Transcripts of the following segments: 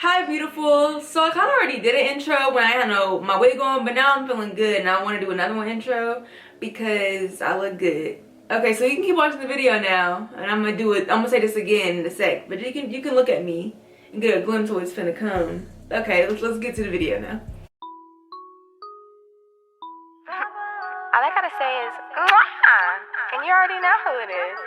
Hi beautiful. So I kind of already did an intro when I had my wig on, but now I'm feeling good and I want to do another one intro because I look good. Okay, so you can keep watching the video now and I'm gonna say this again in a sec, but you can look at me and get a glimpse of what's finna come. Okay, let's get to the video now. All I gotta say is, mwah! And you already know who it is.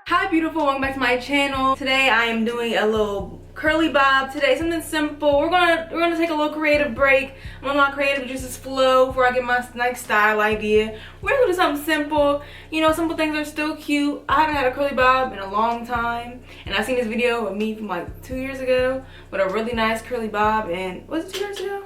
Hi beautiful, welcome back to my channel. Today I am doing a little curly bob today, something simple. We're gonna take a little creative break. I'm not creative, just this flow before I get my next style idea. We're gonna do something simple. You know, simple things are still cute. I haven't had a curly bob in a long time, and I seen this video of me from like 2 years ago with a really nice curly bob, and was it 2 years ago?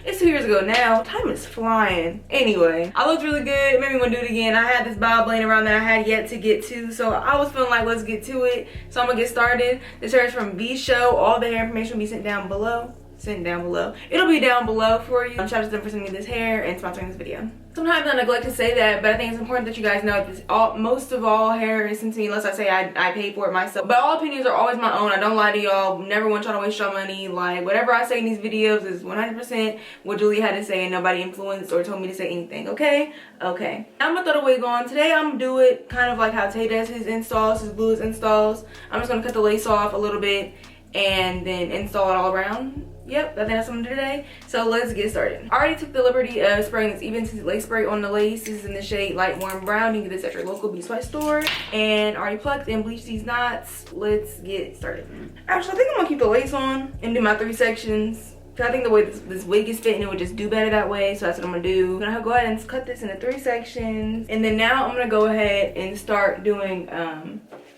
It's 2 years ago now. Time is flying. Anyway, I looked really good. It made me want to do it again. I had this bob laying around that I had yet to get to, so I was feeling like let's get to it. So I'm gonna get started. This hair is from VShow. All the hair information will be sent down below. It'll be down below for you. Shout out to them for sending me this hair and sponsoring this video. Sometimes I neglect to say that, but I think it's important that you guys know that most of all hair is sent to me unless I say I pay for it myself. But all opinions are always my own. I don't lie to y'all. Never want y'all to waste your money. Like, whatever I say in these videos is 100% what Jaleah had to say and nobody influenced or told me to say anything, okay? Okay. I'm gonna throw the wig on. Today I'm gonna do it kind of like how Tay does his installs, his glueless installs. I'm just gonna cut the lace off a little bit and then install it all around. Yep, I think that's what I'm gonna do today. So let's get started. I already took the liberty of spraying this even tinted lace spray on the lace. This is in the shade light warm brown. You can get this at your local beauty supply store. And I already plucked and bleached these knots. Let's get started. Actually, I think I'm gonna keep the lace on and do my 3 sections. Cause I think the way this wig is fitting, it would just do better that way. So that's what I'm gonna do. I'm gonna go ahead and cut this into 3 sections. And then now I'm gonna go ahead and start doing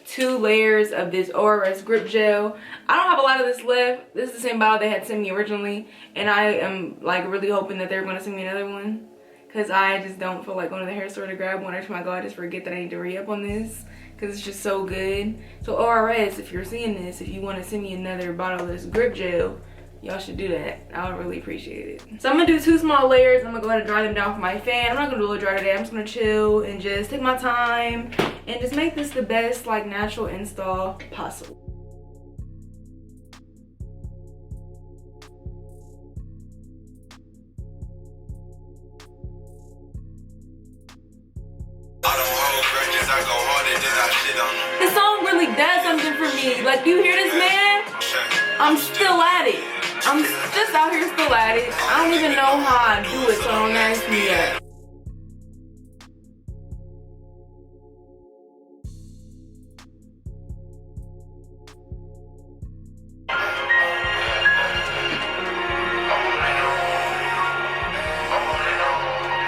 2 layers of this ORS grip gel. I don't have a lot of this left. This is the same bottle they had sent me originally, and I am like really hoping that they're going to send me another one because I just don't feel like going to the hair store to grab one. Every time I go, I just forget that I need to re-up on this because it's just so good. So ORS, if you're seeing this, if you want to send me another bottle of this grip gel, y'all should do that. I would really appreciate it. So I'm gonna do 2 small layers. I'm gonna go ahead and dry them down for my fan. I'm not gonna do a dry today. I'm just gonna chill and just take my time and just make this the best like natural install possible. This song really does something for me. Like, you hear this, man? I'm still at it. I'm just out here still at it. I don't even know how I do it, so don't ask me yet.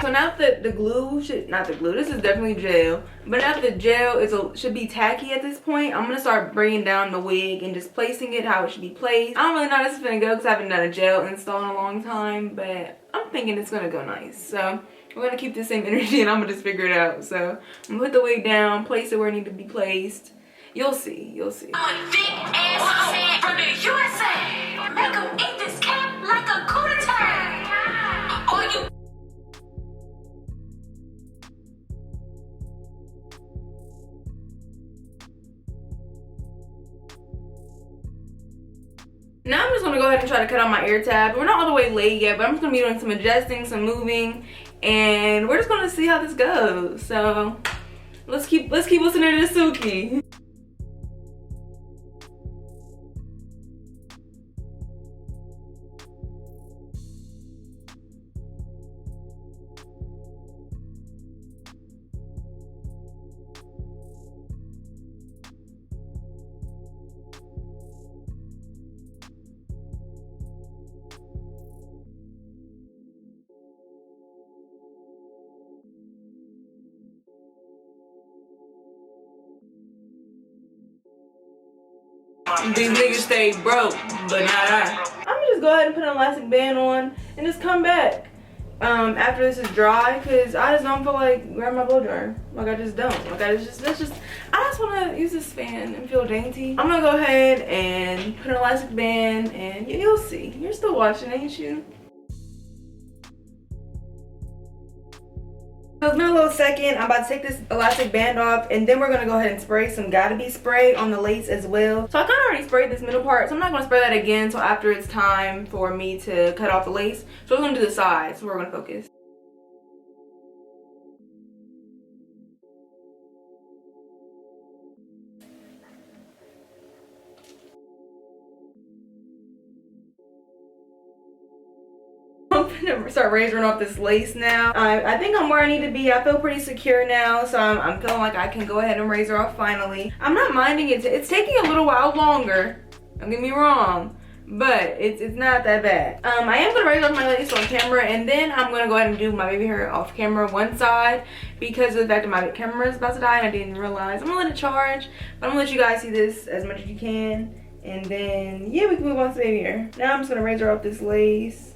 So now that the glue this is definitely gel, but now that the gel should be tacky at this point, I'm gonna start bringing down the wig and just placing it how it should be placed. I don't really know how this is gonna go because I haven't done a gel install in a long time, but I'm thinking it's gonna go nice. So we're gonna keep the same energy and I'm gonna just figure it out. So I'm gonna put the wig down, place it where it needs to be placed. You'll see, you'll see. I'm a big ass head from the USA. Make 'em eat this cat like a coup d'etat. Or you. Now I'm just gonna go ahead and try to cut out my ear tab. We're not all the way laid yet, but I'm just gonna be doing some adjusting, some moving, and we're just gonna see how this goes. So let's keep listening to Suki. These niggas stay broke, but not I. I'm gonna just go ahead and put an elastic band on and just come back after this is dry, because I just don't feel like grabbing my blow dryer. Like, I just don't. Like, I just want to use this fan and feel dainty. I'm gonna go ahead and put an elastic band and you'll see. You're still watching, ain't you? So it's been a little second. I'm about to take this elastic band off, and then we're gonna go ahead and spray some Gotta Be spray on the lace as well. So I kind of already sprayed this middle part, so I'm not gonna spray that again until after it's time for me to cut off the lace. So we're gonna do the sides, so we're gonna focus. I'm gonna start razoring off this lace now. I think I'm where I need to be. I feel pretty secure now, so I'm feeling like I can go ahead and razor off finally. I'm not minding it. It's taking a little while longer, don't get me wrong, but it's not that bad. I am gonna razor off my lace on camera, and then I'm gonna go ahead and do my baby hair off camera one side because of the fact that my camera is about to die and I didn't realize. I'm gonna let it charge, but I'm gonna let you guys see this as much as you can, and then yeah, we can move on to baby hair. Now I'm just gonna razor off this lace.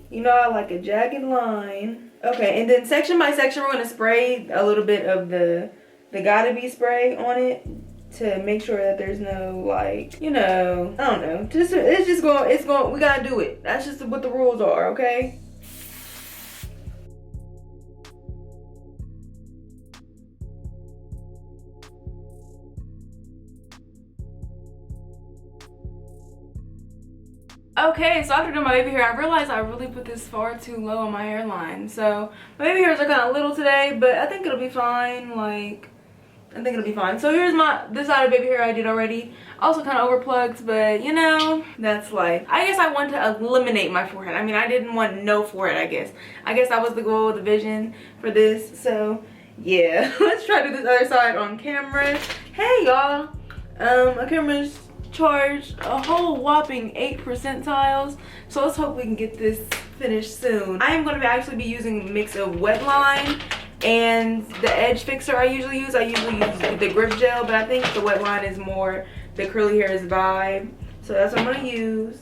You know, I like a jagged line. Okay, and then section by section, we're gonna spray a little bit of the Gotta Be spray on it to make sure that there's no, like, you know, I don't know. We gotta do it. That's just what the rules are, okay? Okay, so after doing my baby hair, I realized I really put this far too low on my hairline. So my baby hairs are kind of little today, but I think it'll be fine. Like, I think it'll be fine. So here's this side of baby hair I did already. Also kind of overplucked, but you know, that's life. I guess I want to eliminate my forehead. I mean, I didn't want no forehead, I guess. I guess that was the goal, the vision for this. So yeah, let's try to do this other side on camera. Hey y'all, my camera's charged a whole whopping 8 percentiles, so let's hope we can get this finished soon. I am going to actually be using a mix of wet line and the edge fixer I usually use. I usually use the grip gel, but I think the wet line is more the curly hairs vibe, so that's what I'm going to use.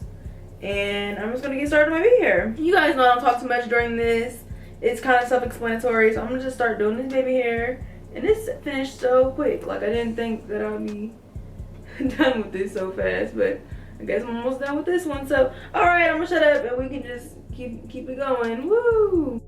And I'm just going to get started with my baby hair. You guys know I don't talk too much during this. It's kind of self-explanatory, so I'm going to just start doing this baby hair, and this finished so quick. Like, I didn't think that I'd be done with this so fast, but I guess I'm almost done with this one. So all right, I'm gonna shut up and we can just keep it going. Woo!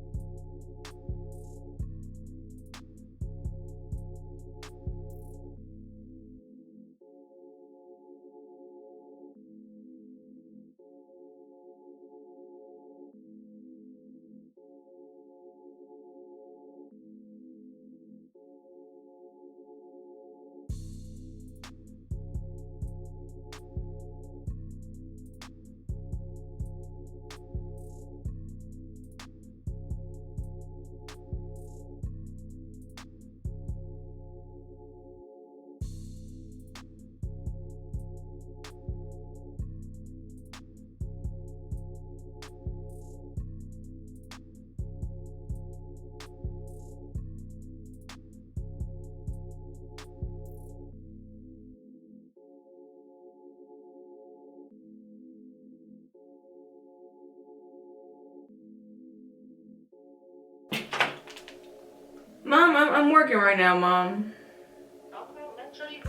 Mom, I'm working right now, Mom.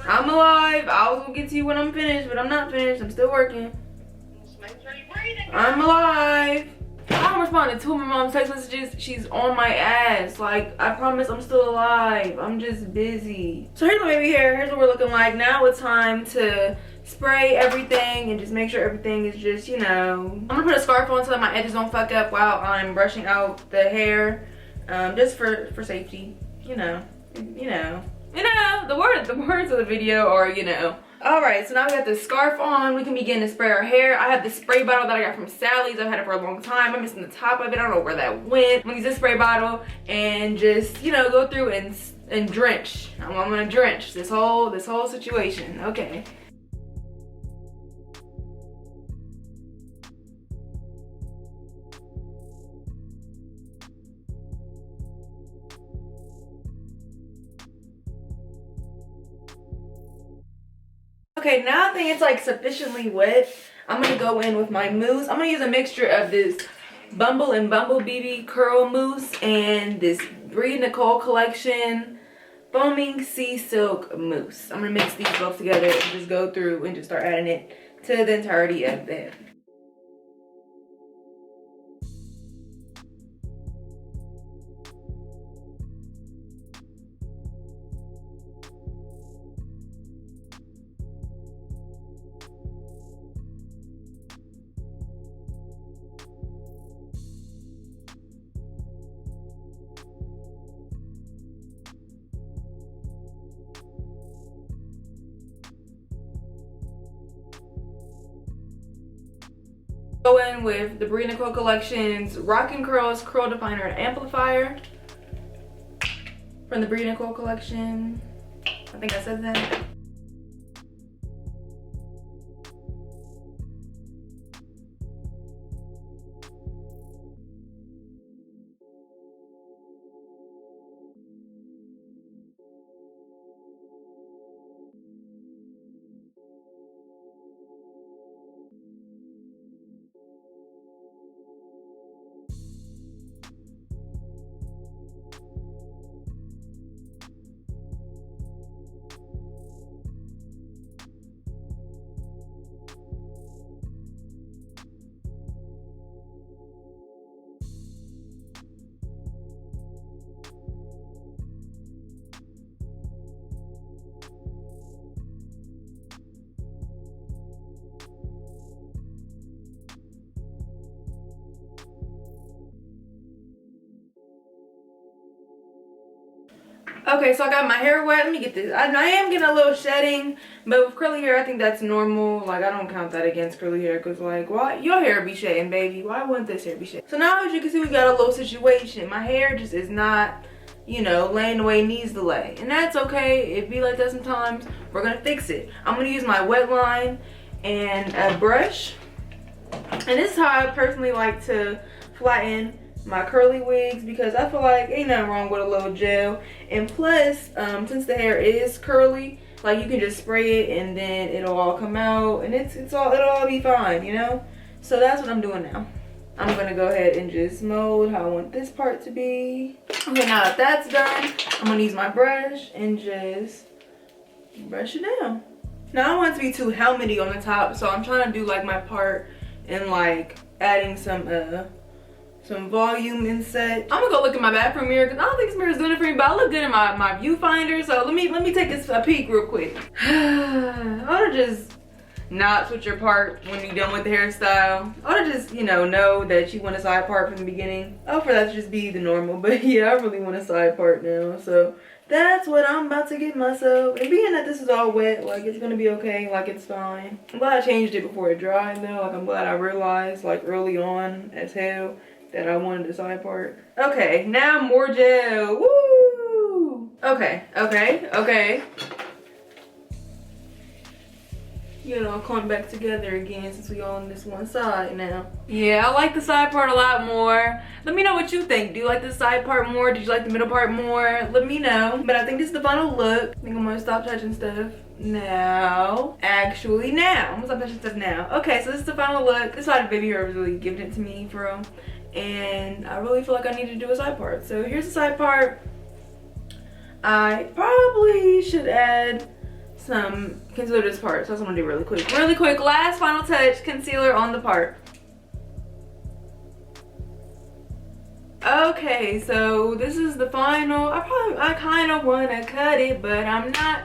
I'm alive. I was gonna get to you when I'm finished, but I'm not finished. I'm still working. I'm alive. I haven't responded to my mom's text messages. She's on my ass. Like, I promise I'm still alive. I'm just busy. So here's my baby hair. Here's what we're looking like. Now it's time to spray everything and just make sure everything is just, you know. I'm gonna put a scarf on so that my edges don't fuck up while I'm brushing out the hair. Just for safety, you know, the words of the video are, you know. All right, so now we got the scarf on. We can begin to spray our hair. I have this spray bottle that I got from Sally's. I've had it for a long time. I'm missing the top of it. I don't know where that went. I'm gonna use this spray bottle and just, you know, go through and drench. I'm gonna drench this whole situation. Okay. Okay, now I think it's like sufficiently wet. I'm gonna go in with my mousse. I'm gonna use a mixture of this Bumble and Bumble BB Curl Mousse and this Brie Nicole Collection Foaming Sea Silk Mousse. I'm gonna mix these both together and just go through and just start adding it to the entirety of them. Go in with the Brie Nicole Collection's Rockin' Curls Curl Definer and Amplifier from the Brie Nicole Collection. I think I said that. Okay, so I got my hair wet. Let me get this. I am getting a little shedding, but with curly hair, I think that's normal. Like, I don't count that against curly hair because, like, why? Your hair be shedding, baby. Why wouldn't this hair be shedding? So now, as you can see, we got a little situation. My hair just is not, you know, laying the way it needs to lay. And that's okay. It be like that sometimes. We're going to fix it. I'm going to use my wet line and a brush. And this is how I personally like to flatten my curly wigs, because I feel like ain't nothing wrong with a little gel. And plus, since the hair is curly, like, you can just spray it and then it'll all come out and it'll all be fine, you know. So that's what I'm doing now. I'm gonna go ahead and just mold how I want this part to be. Okay, now that that's done, I'm gonna use my brush and just brush it down. Now I don't want it to be too helmety on the top, so I'm trying to do like my part and like adding some volume inset. I'm gonna go look in my bathroom mirror because I don't think this mirror is doing it for me, but I look good in my viewfinder. So let me take a peek real quick. I ought to just not switch your part when you're done with the hairstyle. I ought to just, you know that you want a side part from the beginning. Oh, for that to just be the normal. But yeah, I really want a side part now. So that's what I'm about to get myself. And being that this is all wet, like, it's gonna be okay, like, it's fine. I'm glad I changed it before it dried though. Like, I'm glad I realized, like, early on as hell that I wanted the side part. Okay, now more gel. Woo! Okay. You know, come back together again since we all on this one side now. Yeah, I like the side part a lot more. Let me know what you think. Do you like the side part more? Did you like the middle part more? Let me know. But I think this is the final look. I think I'm gonna stop touching stuff now. Actually, now. I'm gonna stop touching stuff now. Okay, so this is the final look. This side of baby hair was really giving it to me, for real. And I really feel like I need to do a side part. So here's the side part. I probably should add some concealer to this part. So that's what I'm gonna do really quick. Really quick, last final touch, concealer on the part. Okay, so this is the final. I kind of want to cut it, but I'm not.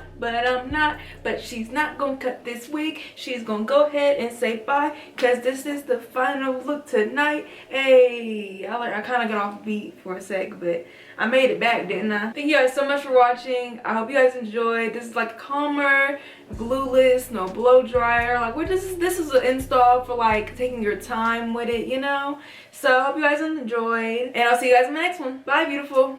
But she's not gonna cut this wig. She's gonna go ahead and say bye, because this is the final look tonight. Hey, I kind of got off beat for a sec, but I made it back, didn't I? Thank you guys so much for watching. I hope you guys enjoyed. This is like calmer, glueless, no blow dryer. Like, this is an install for like taking your time with it, you know. So I hope you guys enjoyed, and I'll see you guys in the next one. Bye, beautiful.